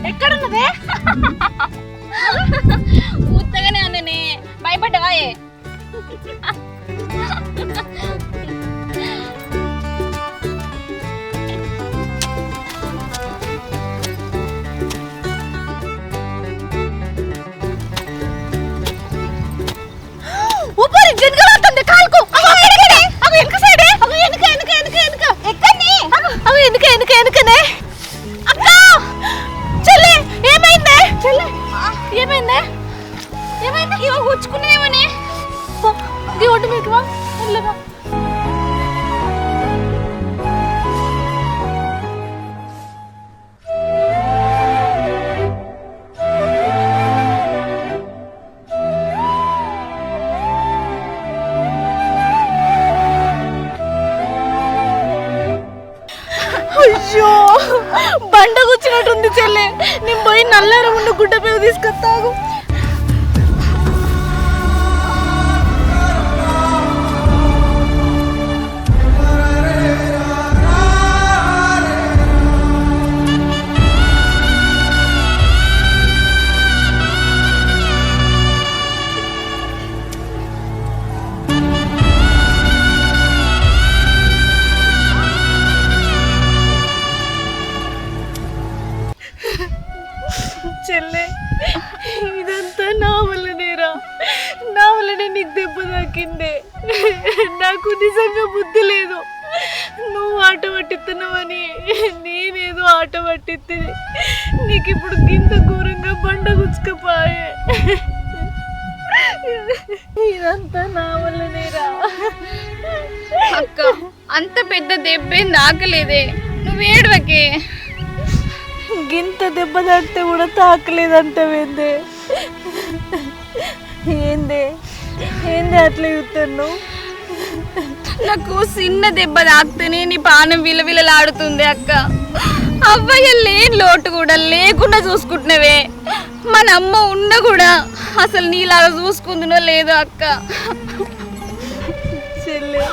ఎక్కడున్నదే? ఉత్తగానే అన్ననే భయపడ్డాయే. ఊపరి జనగలుగుతుంది కాల్కు. అవి వెనక సైడే. అవి వెనక ఎక్కడనే? అవి వెనకనే. అక్క చెల్లి ఏమైందే? ఏమైంది? ఇవో గుచ్చుకునేమని ఈ ఒడ్డు మీకు వా. అయ్యో బండ కూర్చున్నట్టుంది చెల్లె. నేను పోయి నల్లార ఉన్న గుడ్డ పేరు తీసుకొస్తాగు. చెల్లె ఇదంతా నా వల్లనేరా. నా వల్లనే నీకు దెబ్బ తాకిందే. నాకు నిజంగా బుద్ధి లేదు. నువ్వు ఆట పట్టిస్తున్నావని నేనేదో ఆట పట్టిస్తే నీకు ఇప్పుడు గింత ఘోరంగా బండ గుచ్చుకపోయే. ఇదంతా నా వల్లనేరా. అక్క అంత పెద్ద దెబ్బేం తాకలేదే, నువ్వు ఏడవకే. గింత దెబ్బ తాకితే కూడా తాకలేదంటావేందే? ఏందే అట్లా చూస్తున్నావు? నాకు చిన్న దెబ్బ తాకితేనే నీ పానం విలవిలలాడుతుంది అక్క. అవ్వయ్య లేని లోటు కూడా లేకుండా చూసుకుంటున్నావే. మన అమ్మ ఉన్న కూడా అసలు నీలాగా చూసుకుందునో లేదో అక్క. చెల్లె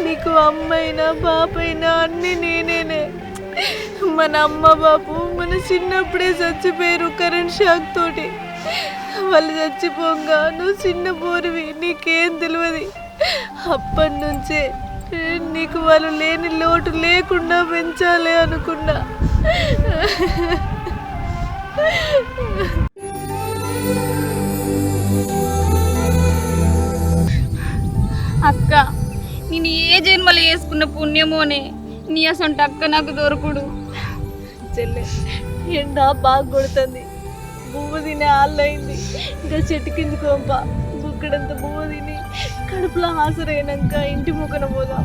నీకు అమ్మైనా బాపైనా అన్నీ నేనేనే. మన అమ్మ బాపు మన చిన్నప్పుడే చచ్చిపోయారు కరెంట్ షాక్ తోటి. వాళ్ళు చచ్చిపోగా నువ్వు చిన్న పోరువి, నీకేం తెలియదు. అప్పటి నుంచే నీకు వాళ్ళు లేని లోటు లేకుండా పెంచాలి అనుకున్నా. అక్క నేను ఏ జన్మలు వేసుకున్న పుణ్యమోనే నీ అసంట అక్క నాకు దొరకుడు. చెల్లె ఎండ బాగా కొడుతుంది. బువ్వ తినే ఆళ్ళయింది. ఇంకా చెట్టు కింది కొంప బుక్కడంత బువ్వ తిని కడుపులో హాజరైనాక ఇంటి ముఖన పోదాం.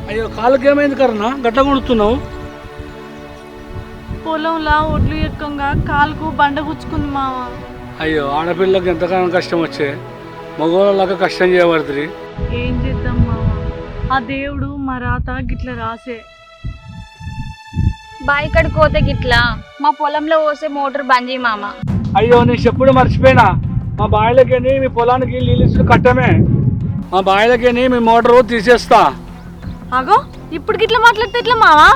అయ్యో కాళ్ళకి ఏమైంది కరనా గట్ల కొడుతున్నావు? పొలంలా ఒడ్లు ఎక్కంగా కాలుకు బండ గుచ్చుకుంది మామ. అయ్యో ఆడపిల్లకి ఎంతగానో కష్టం వచ్చే, మగవాళ్ళలాగా కష్టం చేయబడుతుంది. ఏం చేద్దాం మామ, ఆ దేవుడు మా రాత గిట్ల రాసే. బాయి కడికి పోతే గిట్లా మా పొలంలో పోసే మోటార్ బంద్ చేయి మామ. అయ్యో నేను చెప్పుడు మర్చిపోయినా, మా బాయిలకేని మీ పొలానికి నీళ్ళు కట్టమే. మా బాయిలకేని మీ మోటారు తీసేస్తా. అగో ఇప్పుడు గిట్లా మాట్లాడితే ఎట్లా మావా?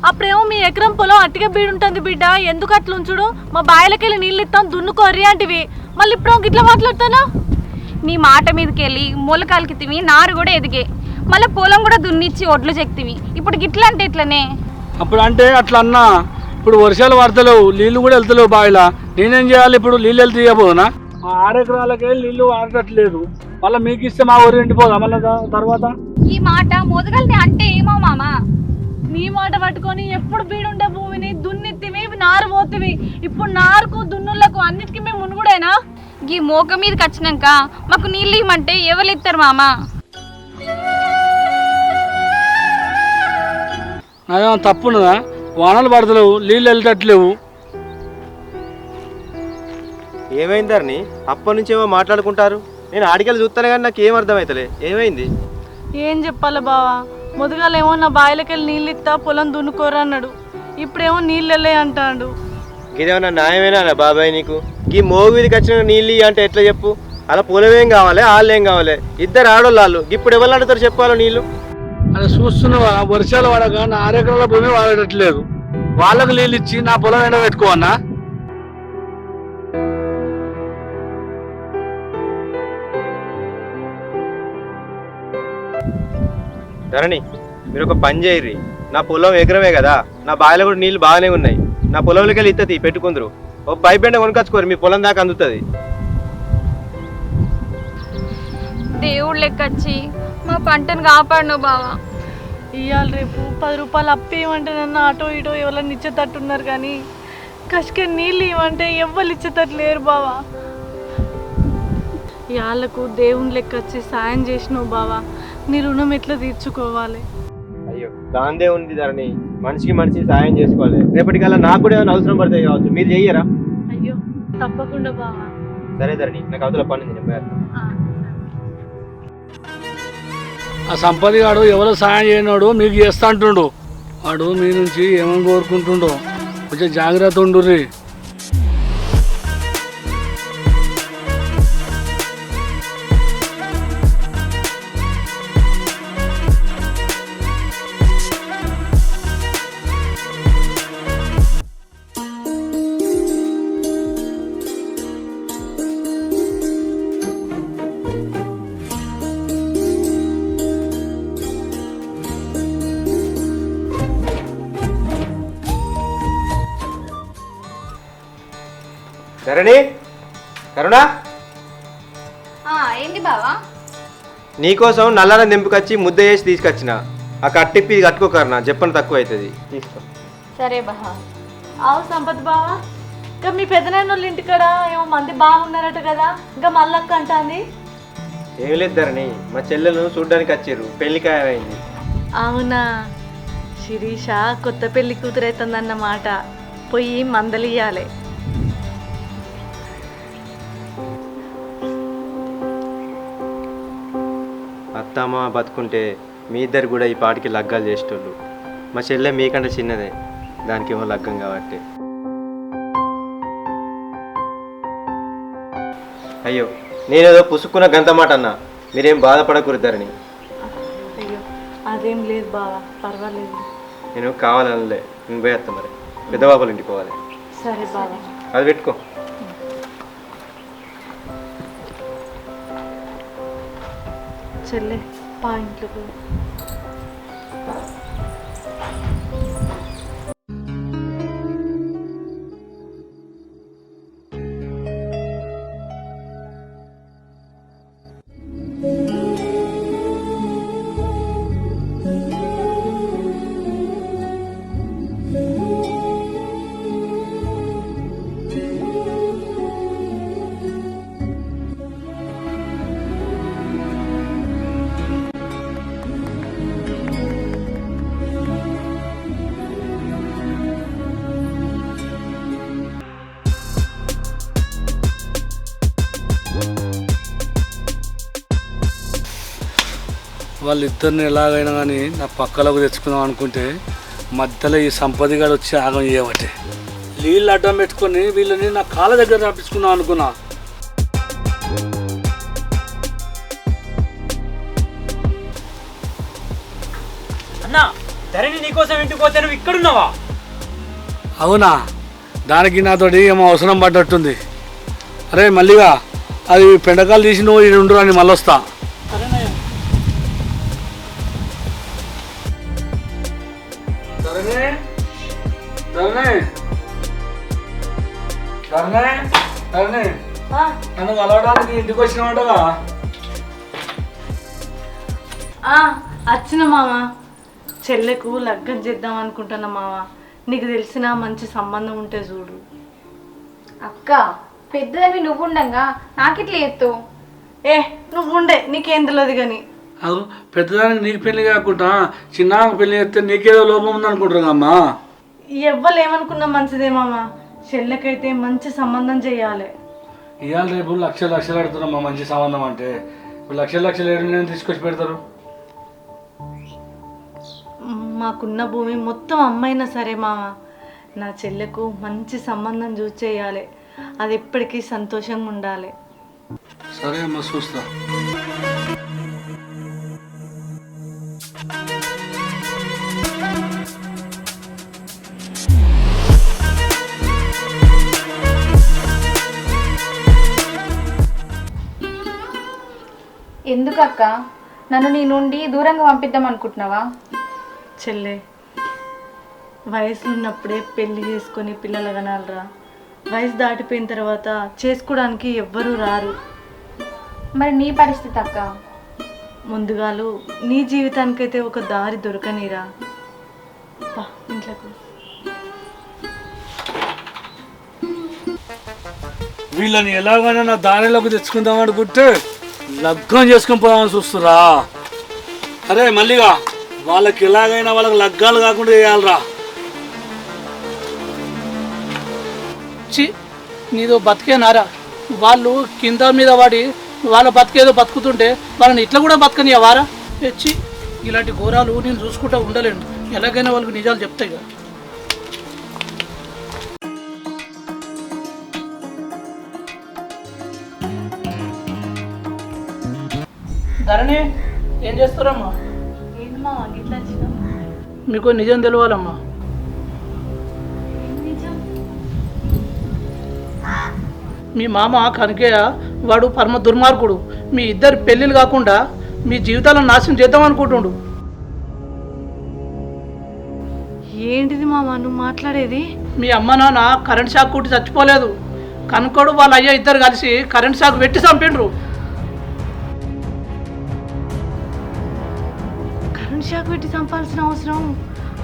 అప్పుడేమో మీ ఎకరం పొలం అట్టిగా బీడుంటుంది బిడ్డ, ఎందుకు అట్లా ఉంచుడు, మా బాయిలకెళ్ళి నీళ్ళు ఇస్తాం దున్నుకోర్రి అంటివి. మళ్ళీ ఇప్పుడు గిట్లా మాట్లాడుతానా? నీ మాట మీదకెళ్ళి మొలకాలకి తివి, నారు కూడా ఎదిగే, మళ్ళీ పొలం కూడా దున్నిచ్చి ఒడ్లు చెక్తివి. ఇప్పుడు గిట్లా అంటే ఎట్లనే? అప్పుడు అంటే అట్లా అన్నా, ఇప్పుడు వర్షాలు పడతలేవు, నీళ్ళు కూడా వెళ్తలేవు బాయిలా. నేనేం చేయాలి ఇప్పుడు? నీళ్ళు వెళ్తే తీయబోదునా? మా 6 ఎకరాలకే నీళ్ళు వాడట్లేదు, మళ్ళీ మీకు ఇస్తే మా ఊరు ఎండిపోదా మళ్ళీ తర్వాత? ఈ మాట మొదగల్ని అంటే ఏమో మామ. నీ మాట పట్టుకొని ఎప్పుడు బీడుండే భూమిని దున్నిత్తివి, నారు పోతివి. ఇప్పుడు నారుకు దున్నులకు అన్నిటికీ మేము మునుగుడేనా? ఈ మోక మీదకి వచ్చినాక మాకు నీళ్ళు ఇవ్వమంటే ఎవరు ఇస్తారు మామ? నాదేమో తప్పున్నదా? వానలు పడతలేవు, నీళ్ళు వెళ్ళటట్లేవు. ఏమైందర్ని? అప్పటి నుంచి ఏమో మాట్లాడుకుంటారు. నేను ఆడికెళ్ళి చూస్తాను కానీ నాకు ఏం అర్థమవుతలే. ఏమైంది? ఏం చెప్పాలి బావా, మొదగాలేమో నా బాయిలకెళ్ళి నీళ్ళు ఇస్తా పొలం దున్నుకోరా అన్నాడు, ఇప్పుడేమో నీళ్ళు వెళ్ళే అంటాడు. ఇదేమన్నా న్యాయమేనా బాబాయ్ నీకు? ఈ మోగు వీధికి వచ్చిన నీళ్ళు అంటే ఎట్లా చెప్పు? అలా పొలం ఏం కావాలి, వాళ్ళు ఏం కావాలి? ఇద్దరు ఆడోళ్ళు. ఇప్పుడు ఎవరు అడుగుతారు చెప్పాలో నీళ్ళు? అది చూస్తున్నావా, వర్షాలు పడక నా 6 ఎకరాల భూమి వాడట్లేదు. వాళ్ళకు నీళ్ళు ఇచ్చి నా పొలం ఎండ పెట్టుకోవన్నా? ధరణి, మీరు ఒక పని చేయర్రి. నా పొలం ఎకరమే కదా, నా బావిలో కూడా నీళ్ళు బాగానే ఉన్నాయి. నా పొలంలోకి వెళ్ళి ఇత్తది పెట్టుకుందరు. ఓ పైప్ ఎండ కొనుకొచ్చుకోరు, మీ పొలం దాకా అందుతుంది. దేవుడు లెక్కచ్చి మా పంటను కాపాడు బావా. ఇవాళ రేపు 10 రూపాయలు అప్పు ఇవ్వమంటే నన్ను ఆటో ఇటో ఎవరైనా ఇచ్చేటట్టున్నారు, కానీ కష్కే నీళ్ళు ఇవ్వమంటే ఎవ్వరు ఇచ్చేటట్టు లేరు బావా. వాళ్ళకు దేవుని లెక్క వచ్చి సాయం చేసినావు బావా, నీ రుణం ఎట్లా తీర్చుకోవాలి? అయ్యో దాందే ఉంది ధరణి, మనిషికి మనిషి సాయం చేసుకోవాలి. రేపటికల్లా నాకు కూడా ఏమైనా అవసరం పడతాయి కావచ్చు, మీరు చెయ్యరా? అయ్యో తప్పకుండా బావా. సరే ధరణి, నాకు అవతల పని ఉంది, నేను పోయేస్తా. ఆ సంపది గాడు ఎవరో సాయం చేయనాడు మీకు చేస్తా అంటుండు. వాడు మీ నుంచి ఏమని కోరుకుంటుండో కొంచెం జాగ్రత్త ఉండుర్రి. ధరణి, కరుణ, ఏంటి బావా? నీకోసం నల్లరం దింపుకొచ్చి ముద్ద చేసి తీసుకొచ్చిన. ఆ కట్టిప్పి కట్టుకో కరుణ, చెప్పని తక్కువ అవుతుంది. తీసుకో. సరే బావా. అవు సంపత్ బావా, ఇంకా మీ పెద్దనాన్న వాళ్ళ ఇంటికాడ ఏమో మంది బాగున్నారట కదా, ఇంకా మల్లక్క అంటాంది. ఏం లేదు ధరణి, మా చెల్లెలను చూడ్డానికి వచ్చారు, పెళ్లి ఖాయమైంది. అవునా, శిరీష కొత్త పెళ్లి కూతురు అవుతుందన్నమాట, పోయి మందలియాలి. అత్తమ్మ బతుకుంటే మీ ఇద్దరు కూడా ఈ పాటికి లగ్గాలు చేసేటోళ్ళు. మా చెల్లె మీకంటే చిన్నదే, దానికేమో లగ్గం కాబట్టి. అయ్యో నేనేదో పుసుక్కున్న గంత మాట అన్నా, మీరేం బాధపడకూడదని. అయ్యో అదేం లేదు బావా, పర్వాలేదు. నేను కావాలనలే, నేను పోయేస్తా. మరి పెద్దబాబుల ఇంటికి పోవాలి. సరే బావా. అది పెట్టుకో. చెల్లె పా ఇంట్లోకి. వాళ్ళిద్దరిని ఎలాగైనా కానీ నా పక్కలోకి తెచ్చుకుందాం అనుకుంటే మధ్యలో ఈ సంపదిగాడు వచ్చి ఆగం చేయబట్టే నీళ్ళు అడ్డం పెట్టుకొని వీళ్ళని నా కాళ్ళ దగ్గర రప్పించుకుందాం అనుకున్నా. అన్నా, ధరణి నీకోసం ఇంటికి పోతే నువ్వు ఇక్కడున్నావా? అవునా, దానికి నాతోటి ఏమో అవసరం పడ్డట్టుంది. అరే మళ్ళీగా అది పెండకాలు తీసి నువ్వు ఇది ఉండు అని మళ్ళీ వస్తా. నన్ను కలవడానికి ఇంటికి వచ్చినవాటగా? వచ్చిన మామ, చెల్లెకు లగ్గం చేద్దాం అనుకుంటున్నా మామ, నీకు తెలిసిన మంచి సంబంధం ఉంటే చూడు. అక్క పెద్దదాన్ని నువ్వు ఉండంగా నాకిట్లా ఎత్తు. నువ్వు ఉండే, నీకేం తెలియదు కానీ. అది పెద్దదానికి నీకు పెళ్లి కాకుండా చిన్న పెళ్లి చేస్తే నీకేదో లోపం ఉందనుకుంటున్నామ్మా. ఎవ్వరు ఏమనుకున్నా మంచిదే మామ, చెల్లెకైతే మంచి సంబంధం చెయ్యాలి. ఇవాళ రేపు లక్షలు పెడుతున్నామ్మా మంచి సంబంధం అంటే. లక్షలు ఏడు నేను తీసుకొచ్చి పెడతారు. మాకున్న భూమి మొత్తం అమ్మైనా సరే మామ నా చెల్లెకు మంచి సంబంధం చూసి చేయాలి. అది ఎప్పటికీ సంతోషంగా ఉండాలి. సరే అమ్మ చూస్తా. ఎందుకక్క నన్ను నీ నుండి దూరంగా పంపిద్దాం అనుకుంటున్నావా? చెల్లె, వయసులో ఉన్నప్పుడే పెళ్లి చేసుకొని పిల్లలు కనాలరా. వయసు దాటిపోయిన తర్వాత చేసుకోవడానికి ఎవ్వరూ రారు. మరి నీ పరిస్థితి అక్క? ముందుగాలు నీ జీవితానికైతే ఒక దారి దొరకనిరా. బా ఇంట్లోకి. వీళ్ళని ఎలాగైనా నా దారిలోకి తెచ్చుకుందాం అనుకుంటే లగ్గం చేసుకొని పోదామని చూస్తురా. అరే మల్లిగా, వాళ్ళకి ఎలాగైనా వాళ్ళకి లగ్గాలు కాకుండా చేయాలరా. నీదో బతికేనారా? వాళ్ళు కింద మీద వాడి వాళ్ళ బతికేదో బతుకుతుంటే వాళ్ళని ఇట్లా కూడా బతకనియవారా? తెచ్చి ఇలాంటి ఘోరాలు నేను చూసుకుంటా ఉండలేను. ఎలాగైనా వాళ్ళకి నిజాలు చెప్తాయి కదా. ధరణి, ఏం చేస్తారమ్మా? ఏంటమ్మా గిట్లా వచ్చినావు? మీకు నిజం తెలవాలమ్మా. మీ మామ కనకయ్య వాడు పరమ దుర్మార్గుడు. మీ ఇద్దరు పెళ్ళిళ్ళు కాకుండా మీ జీవితాలను నాశనం చేద్దాం అనుకుంటుండు. ఏంటిది మామ నువ్వు మాట్లాడేది? మీ అమ్మ నాన్న కరెంట్ షాక్ కొట్టి చచ్చిపోలేదు. కనుకోడు వాళ్ళ అయ్య ఇద్దరు కలిసి కరెంట్ షాక్ పెట్టి చంపిండ్రు. కరెంట్ షాక్ పెట్టి చంపాల్సిన అవసరం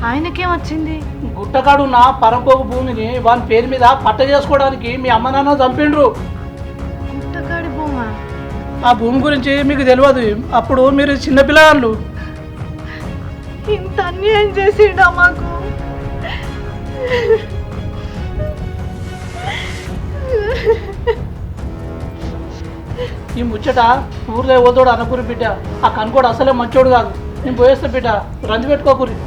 ఆయనకేం వచ్చింది? గుట్టకాడు నా పరంపోకు భూమిని వాని పేరు మీద పట్ట చేసుకోవడానికి మీ అమ్మ నాన్న చంపిండ్రు. గుట్టకాడి బొమ్మ. ఆ భూమి గురించి మీకు తెలియదు. అప్పుడు మీరు చిన్నపిల్లలు. ఇంత అన్యాయం చేసిండా మాకు? ఈ ముచ్చట ఊర్లో పోతాడు అనుకుని బిడ్డ. ఆ కనుకోడు అసలే మంచోడు కాదు. నేను పోయేస్తా బిడ్డ, రంది పెట్టుకోకూరి.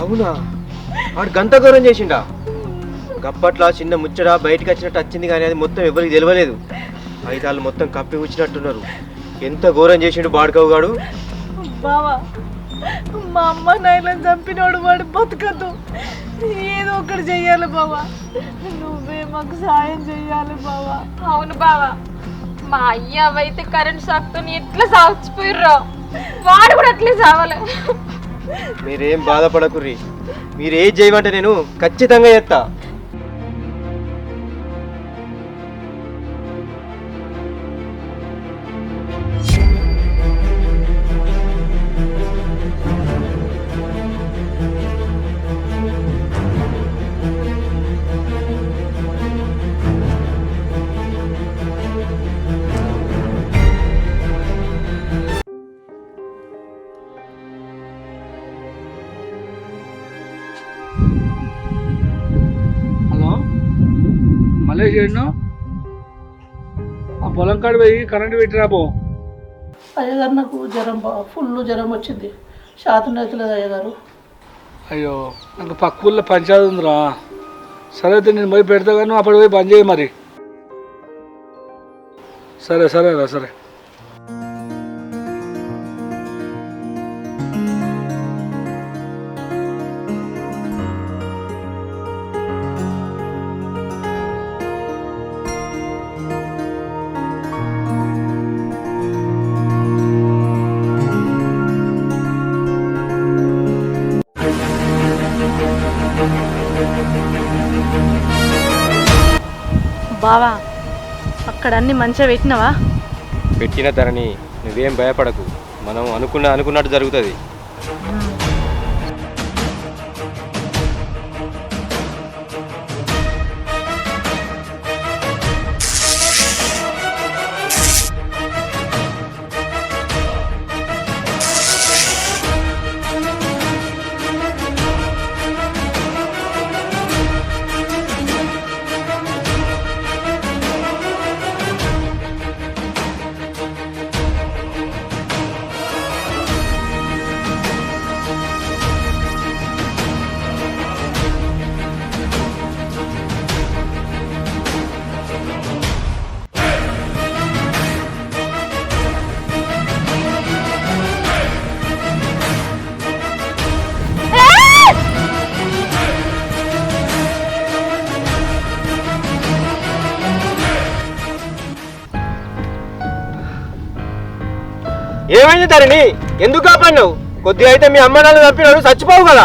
అవునా? వాడు గంత ఘోరం చేసిండా? గప్పట్లా చిన్న ముచ్చట బయటకు వచ్చినట్టు వచ్చింది కానీ అది మొత్తం ఎవరికి తెలియలేదు. అయితే వాళ్ళు మొత్తం కప్పి కూర్చున్నట్టున్నారు. ఎంత ఘోరం చేసిండు బాడుకవు గాడు. బావా, మా అమ్మ నాయనని చంపినోడు వాడు బతకదు. ఏదో ఒకటి చెయ్యాలి బావా. నువ్వే మాకు సాయం చెయ్యాలి బావా. అవును బావా, మా అయ్య అవైతే కరెంట్ షాక్తో ఎట్లా సాగిపోయిర్రో వాడు కూడా అట్లే చావాలి. మీరేం బాధపడకుర్రి. మీరు ఏం చేయమంటే నేను ఖచ్చితంగా చేస్తా. మళ్ళీ చేయను. ఆ పొలం కాడి పోయి కరెంట్ పెట్టిరా పో. అయ్యగారు నాకు జ్వరం ఫుల్ జ్వరం వచ్చింది. శాతం అవుతలేదు అయ్యగారు. అయ్యో, నాకు పక్క ఊళ్ళో పంచాయతీ ఉందిరా. సరే అయితే నేను పోయి పెడతా కానీ అప్పుడు పోయి బంద్ చేయి మరి. సరే సరేరా సరే. బావా అక్కడ అన్ని మంచిగా పెట్టినవా? పెట్టిన ధరణి నువ్వేం భయపడకు, మనం అనుకున్నట్టు జరుగుతుంది. ఏమైంది ధరణి? ఎందుకు కాపాడినావు? కొద్దిగా అయితే మీ అమ్మ నాన్న చంపినాడు, చచ్చిపోవు కదా.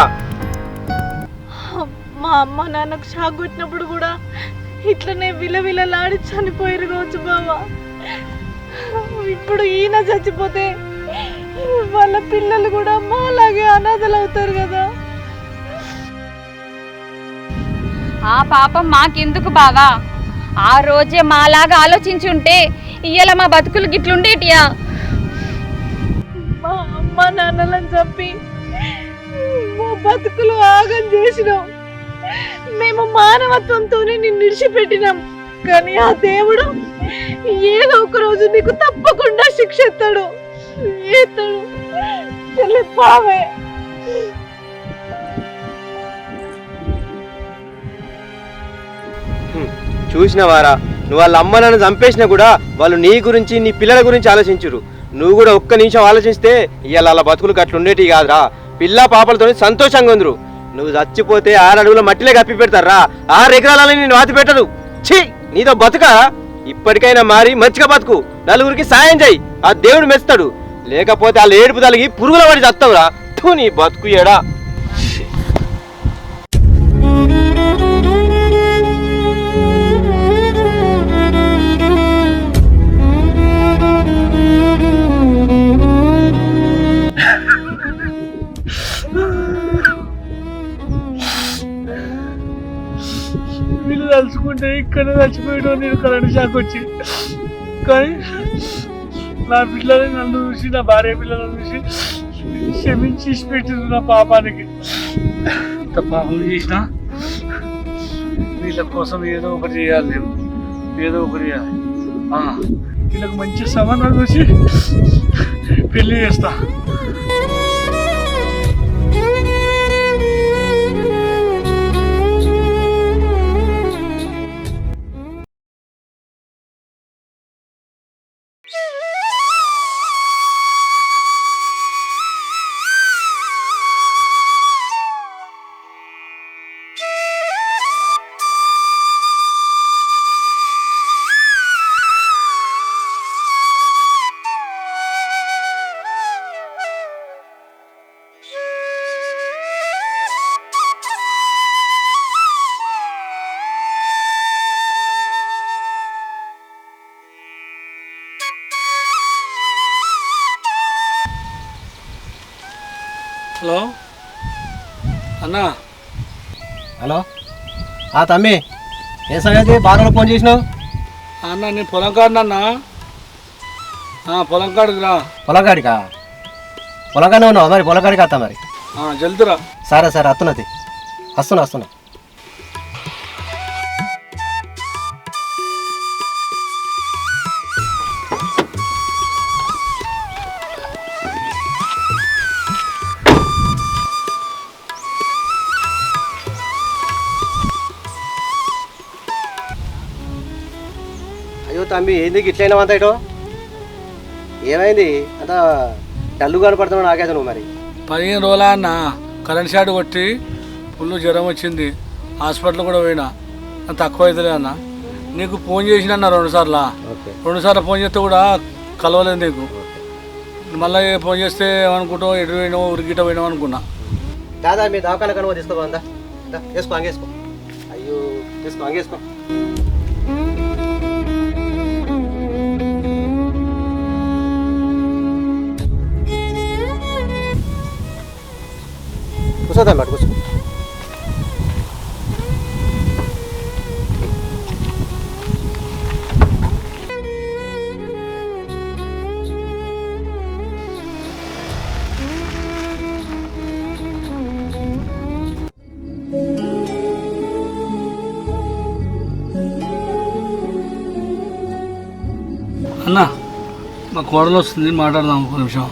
మా అమ్మ నాన్నకు షాక్ కొట్టినప్పుడు కూడా ఇట్లనే విలవిలలాడి చనిపోయారు రోజు బావా. ఇప్పుడు ఈయన చచ్చిపోతే వాళ్ళ పిల్లలు కూడా మాలాగే అనాథలు అవుతారు కదా. ఆ పాపం మాకెందుకు బావా? ఆ రోజే మాలాగా ఆలోచించి ఉంటే ఇయ్యాల మా బతుకులు గిట్లుండేటియా? మా అమ్మ నాన్నలను చంపి మా బతుకులు ఆగం చేసినాం. మేము మానవత్వంతోనే నిన్ను విడిచిపెట్టినాం, కానీ ఆ దేవుడు ఏదో ఒక రోజు నీకు తప్పకుండా శిక్ష ఎత్తాడు. పావే చూసినవారా, నువ్వు వాళ్ళ అమ్మ నాన్న చంపేసినా కూడా వాళ్ళు నీ గురించి నీ పిల్లల గురించి ఆలోచించురు. నువ్వు కూడా ఒక్క నిమిషం ఆలోచిస్తే ఇవాళ అలా బతుకులు అట్లుండేటి కాదురా. పిల్ల పాపలతో సంతోషంగా ఉందరు. నువ్వు చచ్చిపోతే 6 అడుగుల మట్టిలే కప్పి పెడతారా, 6 ఎకరాలని నేను వాతి పెట్టదు. ఛీ, నీతో బతుక ఇప్పటికైనా మారి మంచిగా బతుకు, నలుగురికి సాయం చేయి, ఆ దేవుడు మెస్తాడు. లేకపోతే వాళ్ళు ఏడుపు తలిగి పురుగుల పడి చస్తావురా. నీ బతుకు ఏడా. వీళ్ళు తలుచుకుంటే ఇక్కడ చచ్చిపోయడం నేను కరెంట్ షాక్ వచ్చి, కానీ నా పిల్లలని నన్ను చూసి, నా భార్య పిల్లలను చూసి క్షమించి పెట్టింది నా పాపానికి. ఎంత పాపం చేసినా వీళ్ళ కోసం ఏదో ఒకటి చేయాలి, నేను ఏదో ఒకటి చేయాలి. వీళ్ళకి మంచి సంబంధాలు చూసి పెళ్లి చేస్తా. హలో అన్నా. హలో తమ్మి, ఏ సంగతి? బాగా ఫోన్ చేసినావు అన్న? నేను పొలం కాడినన్నా. పొలం కాడికి రా. పొలంకాడికా? పొలంకానే ఉన్నావు మరి? పొలంకాడికి వస్తా మరి. జల్దిరా. సరే సరే, వస్తున్నా. అయ్యో తమ్మి, ఎందుకు ఇట్లయినా అంత ఇటో? ఏమైంది? అంత డల్లు కనపడుతున్నావు నాకైతే. నువ్వు మరి 15 రోజులా అన్న కరెంట్ షాట్ కొట్టి ఫుల్ జ్వరం వచ్చింది, హాస్పిటల్ కూడా పోయినా, తక్కువ అవుతుంది అన్న. నీకు ఫోన్ చేసిన అన్న 2 సార్లు. 2 సార్లు ఫోన్ చేస్తే కూడా కలవలేదు నీకు. మళ్ళీ ఫోన్ చేస్తే ఏమనుకుంటావు, ఎటు పోయినావు, ఉరిగిట పోయినావు అనుకున్నా. దాదా మీ దవాఖాన కనుక తీసుకో, అందా వేసుకో, అంగేసుకో. అయ్యో తీసుకో, అంగేసుకో. కూర్చోదాం అటు కూర్చో. అన్న మా కోడలు వస్తుంది, మాట్లాడదాం ఒక నిమిషం.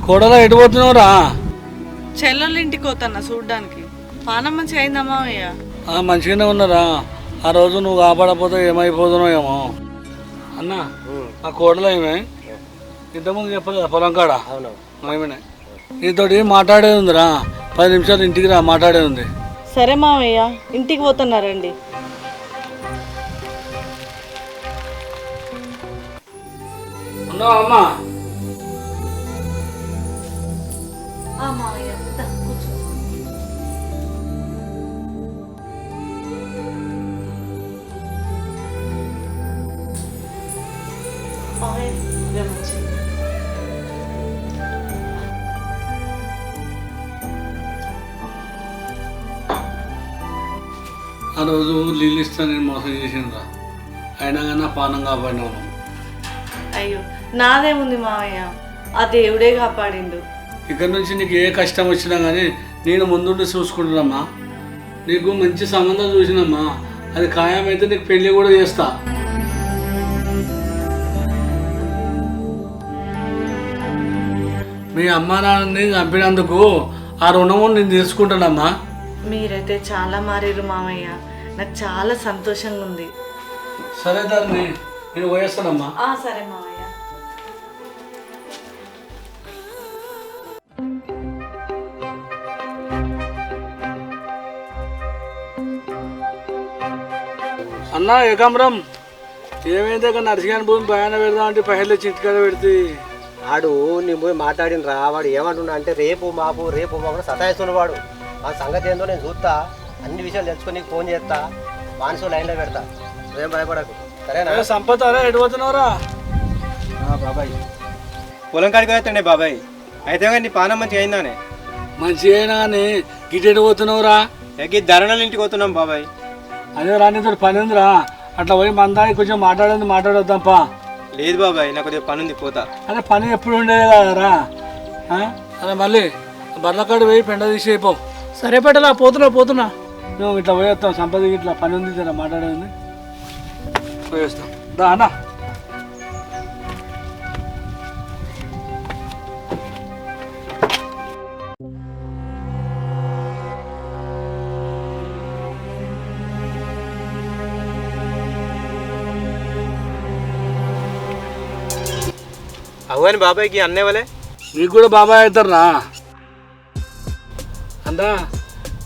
కోడలా ఎటు పోతున్నావురా? చెల్లెళ్ళ ఇంటికి పోతున్నా చూడ్డానికి. పానం మంచిగా అయిందా మామయ్య? మంచిగానే ఉన్నారా? ఆ రోజు నువ్వు కాపాడపోతే ఏమైపోతున్నావు ఏమో. అన్న ఆ కోడలు ఏమే ఇంతకుముందు చెప్పలేదు పొలం కాడ? ఏమైనా నీతోటి మాట్లాడేది ఉందిరా, 10 నిమిషాలు ఇంటికి రా, మాట్లాడేది ఉంది. సరే మామయ్య, ఇంటికి పోతున్నారండి. ఉన్నావా అమ్మా? ఆ రోజు నీళ్ళు ఇస్తానని మోసం చేసిండ్రా, అయినా కానీ నా పానం కాపాడినావు. అయ్యో నాదేముంది మామయ్య, ఆ దేవుడే కాపాడిండు. ఇక్కడ నుంచి నీకు ఏ కష్టం వచ్చినా కానీ నేను ముందుండి చూసుకుంటున్నామ్మా. నీకు మంచి సంబంధం చూసినమ్మా, అది ఖాయమైతే నీకు పెళ్లి కూడా చేస్తా. మీ అమ్మా నాన్నని చంపినందుకు ఆ రుణము నేను తీసుకుంటానమ్మా. మీరైతే చాలా మారేరు మామయ్య, నాకు చాలా సంతోషంగా ఉంది. సరే దాన్ని నేను పోయేస్తానమ్మా. సరే మామయ్య. అన్నా ఏకాంబరం ఏమైంది? అక్కడ నర్సిగాని భూమి ప్రయాణం పెడదాం అంటే పైన చింతకాడ పెడితే వాడు నేను పోయి మాట్లాడిన రా. వాడు ఏమంటున్నా అంటే రేపు మాపు సతాయిస్తున్న వాడు. ఆ సంగతి ఏందో నేను చూస్తా, అన్ని విషయాలు తెలుసుకొని నీకు ఫోన్ చేస్తా, మానసు లైన్లో పెడతా, ఏం భయపడకు సరేనా? సంపత్ అరే ఎటు పోతున్నావురా? బాబాయ్ పొలం కాడికి వెళ్తాండే బాబాయ్. అయితే కానీ నీ పానం మంచిగా అయిందానే? మంచిగా అయినా కానీ గిట్ ఎటు పోతున్నావురా? ఎగ్గి ధరణాల ఇంటికి పోతున్నాం బాబాయ్. అదే రా, నీతో పని ఉందిరా, అట్లా పోయి మందాయి కొంచెం మాట్లాడొద్దాంపా. లేదు బాబాయ్, నాకు కొద్దిగా పని ఉంది, పోతా. అదే పని ఎప్పుడు ఉండేది కదరా. అదే మళ్ళీ బర్లకాడు పోయి పెండ తీసి అయిపో. సరే పెట్టలా, పోతున్నా. నువ్వు ఇట్లా పోయేస్తాం, సంపద ఇట్లా పని ఉంది జర మాట్లాడేది, పోయేస్తాం దా అన్న. అవును బాబాయ్కి అన్నే వాళ్ళే నీకు కూడా బాబాయ్ అవుతారా? అందా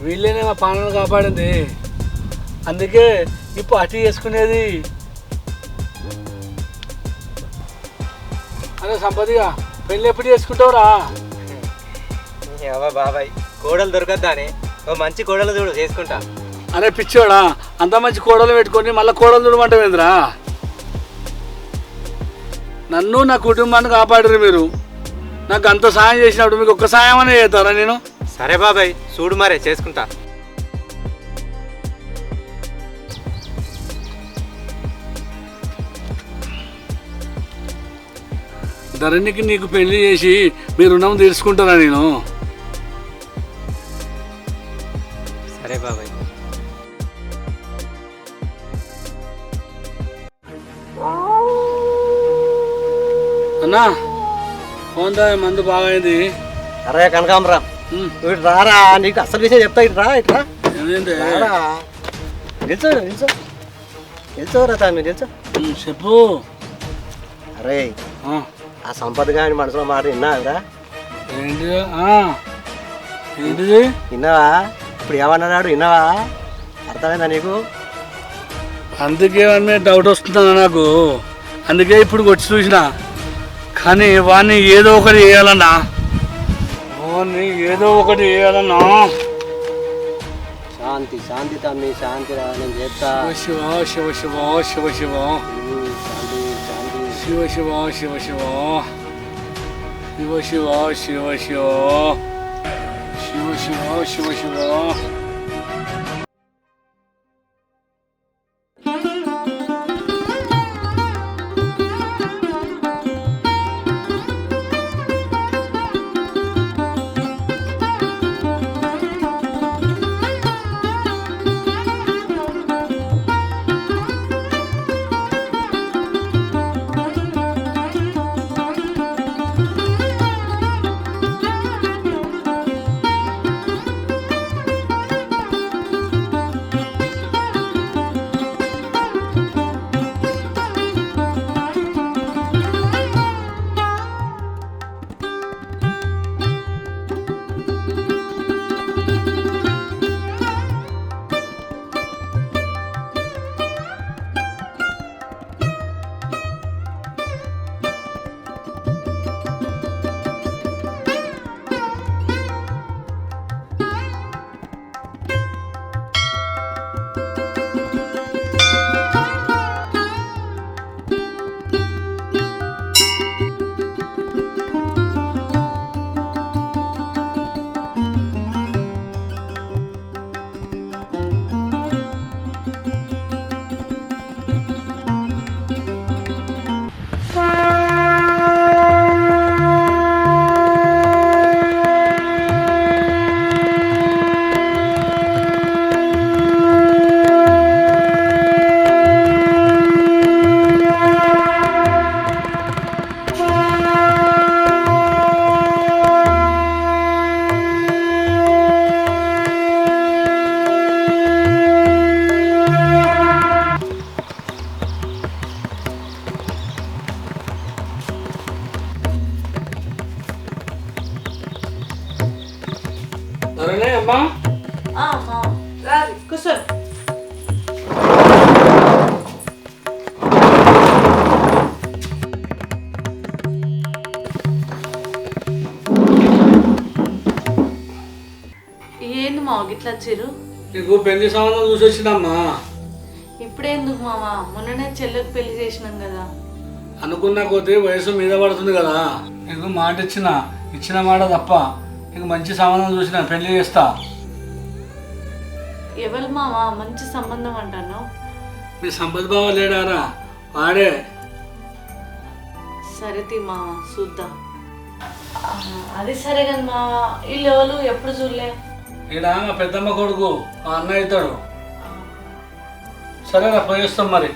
వీళ్ళేనే మా పాలన కాపాడింది, అందుకే ఇప్పుడు అటు చేసుకునేది. అదే సంపదిగా పెళ్ళి ఎప్పుడు చేసుకుంటావురా? బాబాయ్ కోడలు దొరకద్దానే, ఓ మంచి కోడలు చూడు చేసుకుంటా. అరే పిచ్చోడా, అంత మంచి కోడలు పెట్టుకొని మళ్ళీ కోడలు చూడమంటావేంద్రా? నన్ను నా కుటుంబాన్ని కాపాడరు మీరు. నాకు అంత సాయం చేసినప్పుడు మీకు ఒక్క సాయం అనే చేస్తారా నేను? సరే బాబాయ్ చూడు మరే చేసుకుంటా. ధరణికి నీకు పెళ్లి చేసి మీ రుణం తీర్చుకుంటారా నేను? సరే బాబాయ్. అన్నా పోందా, మందు బాగా అయింది. అరే కనకాంబరా ఇటు రారా, నీకు అసలు విషయం చెప్తా. ఇటు రా, ఇటు రా. తెలుసోరా తా మీరు తెలుసా? చెప్పు. అరే ఆ సంపద గాని మనసులో మాట విన్నావురా? ఏంటిది? ఏంటిది విన్నావా? ఇప్పుడు ఏమన్నాడు విన్నావా? అర్థమైందా నీకు? అందుకే వాడి మీద డౌట్ వస్తుందా నాకు, అందుకే ఇప్పుడు వచ్చి చూసిన. కానీ వాడిని ఏదో ఒకటి వేయాలన్నా, శాంతి శాంతి తమ్మి శాంతి రా, నేను చెప్తా. శివ శివ శివ శివ శివ శాంతి శాంతి శివ శివ శివ శివ. శివ శివ శివ శివ శివ శివ శివ శివ. సరేనే అమ్మా. కూర్చో. ఏంది మావ గిట్లా వచ్చారు? నీకు పెళ్లి సంబంధం చూసి వచ్చినమ్మా. ఇప్పుడేందుకు మామ, మొన్ననే చెల్లెకి పెళ్లి చేసినాం కదా. అనుకున్న కొద్దీ వయసు మీద పడుతుంది కదా. నీకు మాట ఇచ్చిన మాట తప్ప నీకు మంచి సంబంధం చూసిన పెళ్లి చేస్తా. ఎవరు మామ మంచి సంబంధం అంటాను? మీ సంపత్ బావ లేడారా? వాడే. సరే తీ మామ చూద్దాం. అది సరే కదా మామ, వీళ్ళు ఎవరు ఎప్పుడు చూడలే. ఈడ మా పెద్దమ్మ కొడుకు మా అన్న అవుతాడు. సరేనా పోయేస్తాం మరి.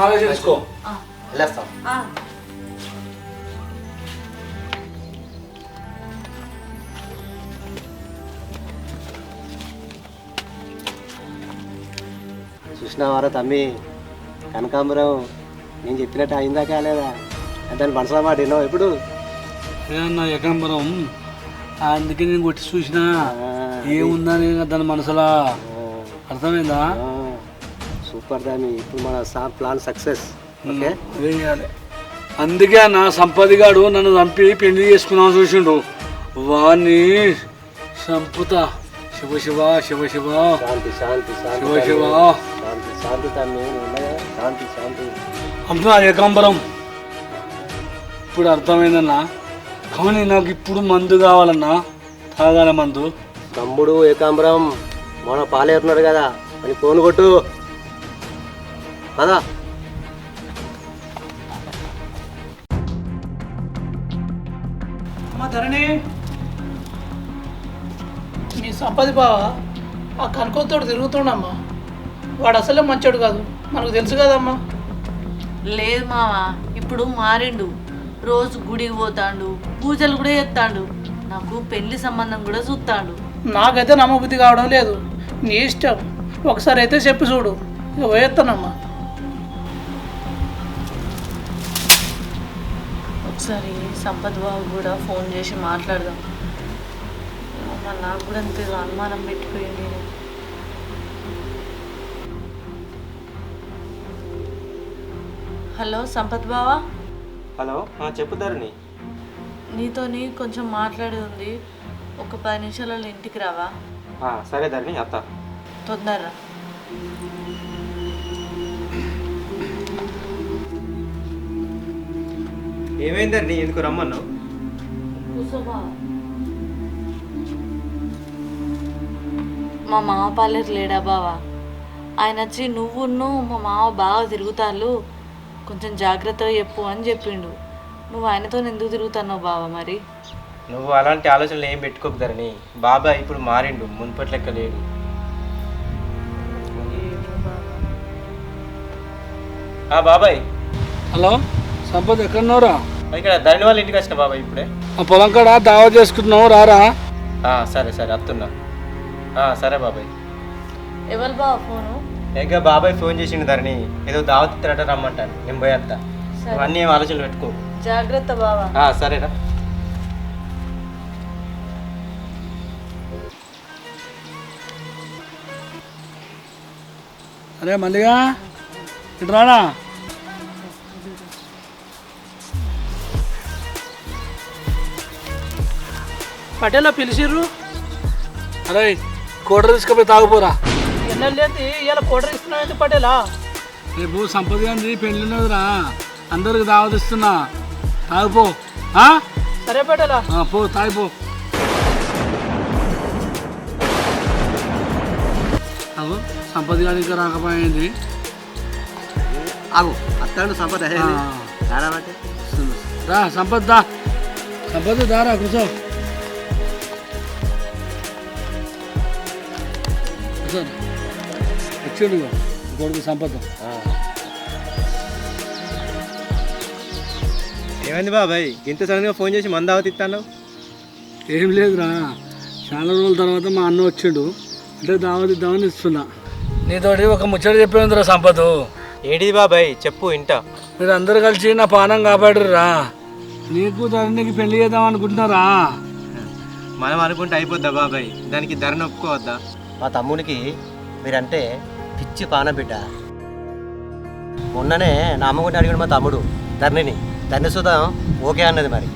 ఆలోచించుకో. వెళ్ళేస్తాం. చూసినావారా తమ్మి, కనకాంబరం నేను చెప్పినట్టు అయిందా కాలేదా? దాని మనసులో మాట విన్నావు ఇప్పుడు? ఏమన్నా ఏకాంబరం, అందుకే నేను కొట్టి చూసినా ఏముందని దాని మనసులా. అర్థమైందా? సూపర్ దాన్ని. ఇప్పుడు మన ప్లాన్ సక్సెస్. ఓకే వేయాలి. అందుకే నా సంపదిగాడు నన్ను చంపి పెళ్లి చేసుకున్నాను చూసిండు. వాణ్ణి చంపుతా. శివ శివ శివ శివ శాంతి శాంతి శాంతి శివ శివ శాంతి శాంతి తమ్మి. శాంతి శాంతి. అమ్మా ఏకాంబరం, ఇప్పుడు అర్థమైందన్నా. కానీ నాకు ఇప్పుడు మందు కావాలన్నా, తాగాల మందు. తమ్ముడు ఏకాంబరం మన పాలేరున్నాడు కదా అని ఫోన్ కొట్టు కదా. అమ్మ ధరణి, మీ సంపది బావ ఆ కనుకోతోడు తిరుగుతుండమ్మా. వాడు అసలే మంచోడు కాదు, మనకు తెలుసు కదమ్మా. లేదు మామ, ఇప్పుడు మారిండు. రోజు గుడికి పోతాండు, పూజలు కూడా చేస్తాడు. నాకు పెళ్లి సంబంధం కూడా చూస్తాడు. నాకైతే నమ్మబుద్ధి కావడం లేదు. నీ ఇష్టం. ఒకసారి అయితే చెప్పి చూడు, ఇక పోయేస్తానమ్మా. ఒకసారి సంపత్ బాబు కూడా ఫోన్ చేసి మాట్లాడదాం. నాకు కూడా అంతే అనుమానం పెట్టిపోయింది. హలో సంపత్ బావా. హలో చెప్పు ధరణి. నీతోని కొంచెం మాట్లాడేది ఉంది. ఒక 10 నిమిషాలలో ఇంటికి రావా? సరే ధరణి, అత్త. తొందరరా. ఏమైంది ధరణి, ఎందుకు రమ్మన్నావు? మా మామ పాలేరు లేడా బావా? ఆయన వచ్చి నువ్వును మా మామ బాగా తిరుగుతాళ్ళు, కొంచెం జాగ్రత్తగా చెప్పు అని చెప్పిండు. నువ్వు ఆయనతో ఎందుకు తిరుగుతున్నావు బావా మరి? నువ్వు అలాంటి ఆలోచనలు ఏం పెట్టుకోకు ధరణి. బాబాయ్ ఇప్పుడు మారిండు, మున్పటి లెక్క లేడు. బాబాయ్ హలో సంపత్ ఎక్కడున్నావురా? ఇక్కడ ధరణి వాళ్ళ ఇంటికి వచ్చిన బాబాయ్ ఇప్పుడే. ఆ పొలం కాడ దావా చేసుకుంటున్నావు రారా? సరే సరే వస్తున్నా. సరే బాబాయ్. ఎవరు బావా ఫోను? ఇంకా బాబాయ్ ఫోన్ చేసిండు ధరణి, ఏదో దావత్ ఇస్తారట రమ్మంటాను. నేను పోయేస్తా, నువ్వు అన్నీ ఏం ఆలోచనలు పెట్టుకో. జాగ్రత్త బావా. సరేరా. అరే మల్లిగా ఇటు రానా? పటేలా పిలిచిర్రు? అరే కోటర్ తీసుకుపోయి తాగుపోరా. ఎన్నెళ్ళేంది ఇలా కోటర్ ఇస్తున్నావు ఎందుకు పటేలా? రేపు సంపద గాంధీ పెళ్ళి ఉన్నదిరా, అందరికి దావత్ ఇస్తున్నా, తాగిపో. సరే పటేలా. పో తాగిపో. అవు సంపద గారి ఇంకా రాకపోయింది. అత్తాడు సంపద రా సంపత్ దా, సంపత్ దారా కూర్చో. వచ్చిండు కొడుకు సంపత్. ఏమైంది బాబాయ్ ఇంత సడన్గా ఫోన్ చేసి మంద దావత్ ఇస్తాను? ఏం లేదురా, చాలా రోజుల తర్వాత మా అన్న వచ్చిండు, అంటే దావత్ ఇద్దామని ఇస్తున్నా. నీతోటి ఒక ముచ్చట చెప్పేందురా సంపత్. ఏడిది బాబాయ్ చెప్పు ఇంటా. మీరు అందరు కలిసి నా పానం కాపాడరురా. నీకు ధరణికి పెళ్లి చేద్దాం అనుకుంటున్నారా? మనం అనుకుంటే అయిపోద్దా బాబాయ్? దానికి ధరను ఒప్పుకోవద్దా? మా తమ్మునికి మీరంటే పిచ్చి పాన బిడ్డ. మొన్ననే నా అమ్మగుంటే అడిగాడు మా తమ్ముడు ధరణిని, ధరణి సుధా ఓకే అన్నది. మరి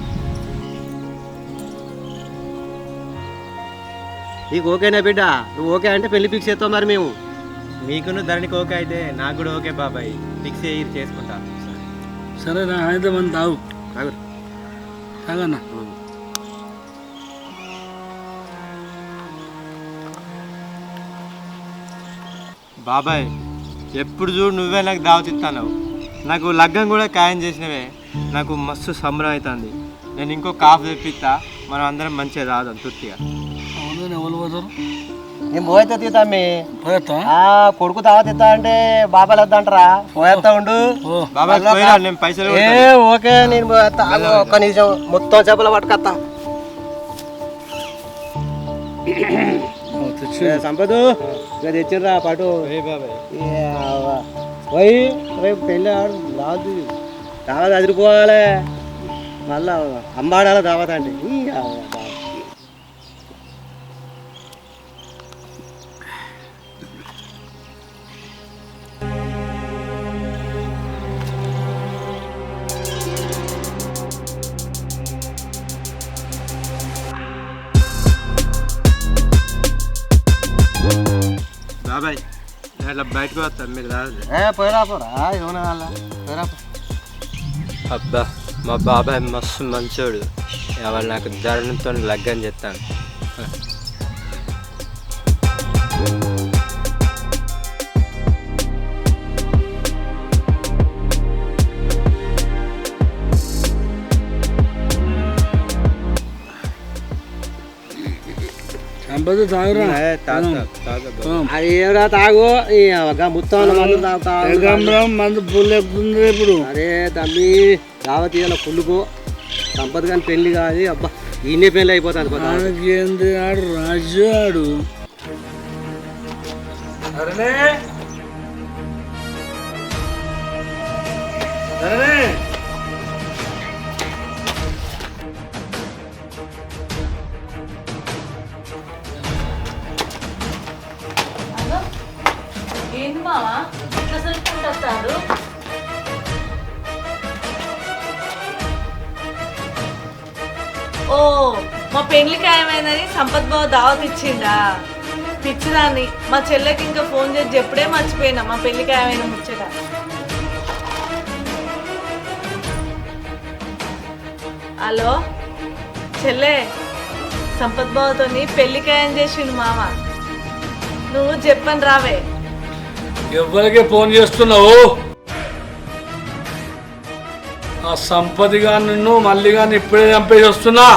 నీకు ఓకేనా బిడ్డ? నువ్వు ఓకే అంటే పెళ్లి ఫిక్స్ చేస్తావు. మరి మేము మీకున్న ధరణికి ఓకే అయితే నాకు కూడా ఓకే బాబాయ్, ఫిక్స్ అయ్యి చేసుకుంటా. సరేనా, అయితే మనం తాగు తాగన్నా. బాబాయ్ ఎప్పుడు చూడు నువ్వే నాకు దావత్ ఇస్తాను. నాకు లగ్గం కూడా ఖాయం చేసినవే, నాకు మస్తు సంబరం అవుతుంది. నేను ఇంకో కాఫ్ తెప్పిస్తా, మనం అందరం మంచిగా రాదాం తృప్తిగా. అవును, ఎవరు పోతారు? నేను పోయేస్తా తీతామ్మి. పోయేస్తా? కొడుకు తావత్ ఇస్తా అంటే బాబాయ్ వద్దంటారా? పోయేస్తా ఉండు బాబాయ్ పోయిరా, నేను పైసలు ఓకే నేను పోయేస్తా. ఒక్క నిమిషం మొత్తం చేపలు పట్టుకొస్తా. సంపదు ఇక తెచ్చిర్రా పాటు పోయి రేపు పెళ్ళి ఆడు రాదు, దావత్ అదిరిపోవాలి. మళ్ళా అమ్మాడాల దావత్ అంటే బాబాయ్ అట్లా బయటకు వస్తాను, మీరు రాదు. పోయిరా పోరా ఏమన్నా వాళ్ళ పోయిరా. అబ్బా మా బాబాయ్ మస్తు మంచోడు, వాళ్ళు నాకు ధరణితో లగ్గం చెప్తాను. సంపద తాగురా. అది ఏడా తాగు మొత్తం మందు తాగుతా. మందు పుల్లు ఎక్కుతుంది ఇప్పుడు. అరే తమ్మి దావత్ ఇవ్వాలి పుల్లుకో. సంపద కానీ పెళ్లి కాదు. అబ్బా ఈయనే పెళ్ళి అయిపోతుంది. ఏంది ఆడు రాజు ఆడు. సరేనే సరేనే ఏంది మావా ఇట్లా సరుకుంటారు? ఓ మా పెళ్లికి ఏమైందని సంపత్ బావ దావత్ ఇచ్చిందా? పిచ్చిదాన్ని, మా చెల్లెకి ఇంకా ఫోన్ చేసి ఎప్పుడే మర్చిపోయినా మా పెళ్లికి ఏమైనా ముచ్చట. హలో చెల్లె, సంపత్ బావతోని పెళ్లికి ఏం చేసిండు మామ. నువ్వు చెప్పని రావే. ఎవరికి ఫోన్ చేస్తున్నావు? ఆ సంపదిగా నిన్ను మళ్ళీ కానీ ఇప్పుడే చంపేసి వస్తున్నా.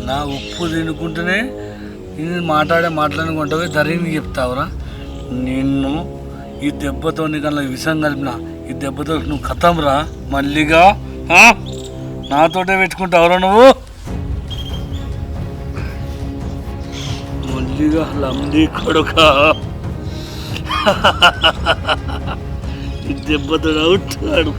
నా ఉప్పు తినుకుంటేనే నేను మాట్లాడుకుంటే ధరణి చెప్తావురా. నిన్ను ఈ దెబ్బతో నీకన్నా విషం కలిపిన ఈ దెబ్బతో నువ్వు ఖతం రా. మళ్ళీగా నాతోటే పెట్టుకుంటావురా నువ్వు. మళ్ళీగా లంబీ కొడుక ఈ దెబ్బతో అవుతాడు.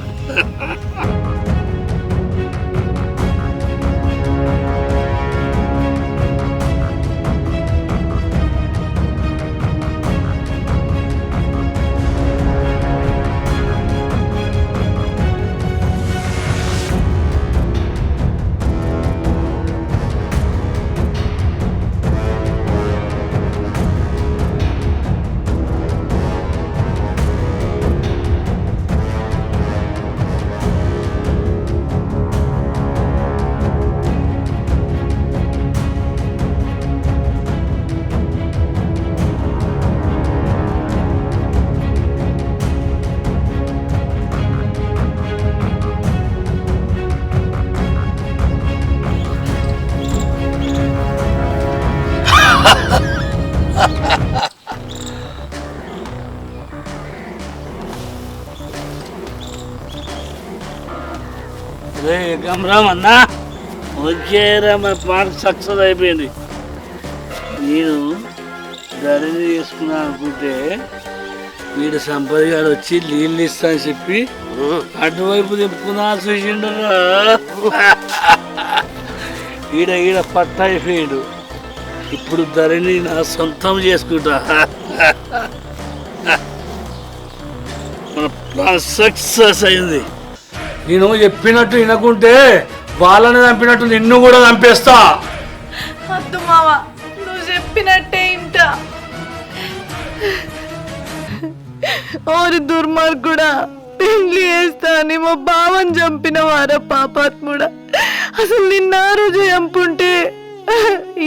రే గమరామ్ అన్నా, వచ్చేరా మన పాట సక్సెస్ అయిపోయింది. నేను ధరణి చేసుకున్నా అనుకుంటే వీడు సంపది గారు వచ్చి నీళ్ళు ఇస్తా అని చెప్పి అటువైపు తిప్పుకున్నా చూసిండురా. ఈడ పట్ట అయిపోయాడు. ఇప్పుడు ధరణి నా సొంతం చేసుకుంటా. మన ప్లాన్ సక్సెస్ అయింది. నేను చెప్పినట్టు వినకుంటే వాళ్ళని చంపినట్టు నిన్ను కూడా చంపేస్తా. వద్దు మామ, నువ్వు చెప్పినట్టే ఇంటా. ఓరి దుర్మార్గుడా, పెళ్లి చేస్తా అని మా బావని చంపిన వారా పాపాత్ముడా. అసలు నిన్న ఆ రోజు చంపుంటే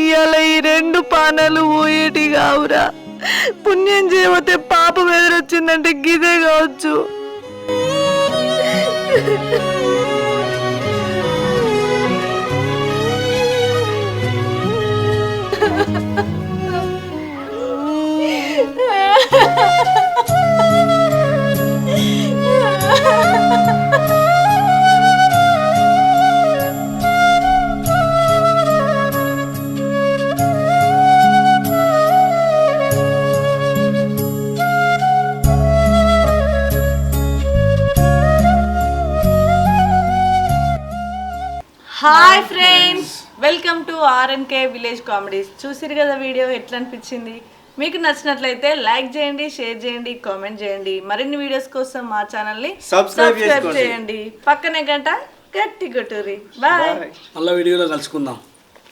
ఇవాళ ఈ 2 పానాలు పోయేటి కావురా. పుణ్యం చేయబోతే పాపం ఎదురొచ్చిందంటే గిదే కావచ్చు. Hi friends, welcome to RNK village comedies. చూసిరు కదా వీడియో, ఎట్లా అనిపించింది? మీకు నచ్చినట్లయితే లైక్ చేయండి, షేర్ చేయండి, కామెంట్ చేయండి. మరిన్ని వీడియోస్ కోసం మా ఛానల్ని సబ్స్క్రైబ్ చేయండి. పక్కనే గంట గట్టి కొట్టుర్రి. బాయ్. మళ్ళీ వీడియోలో కలుసుకుందాం.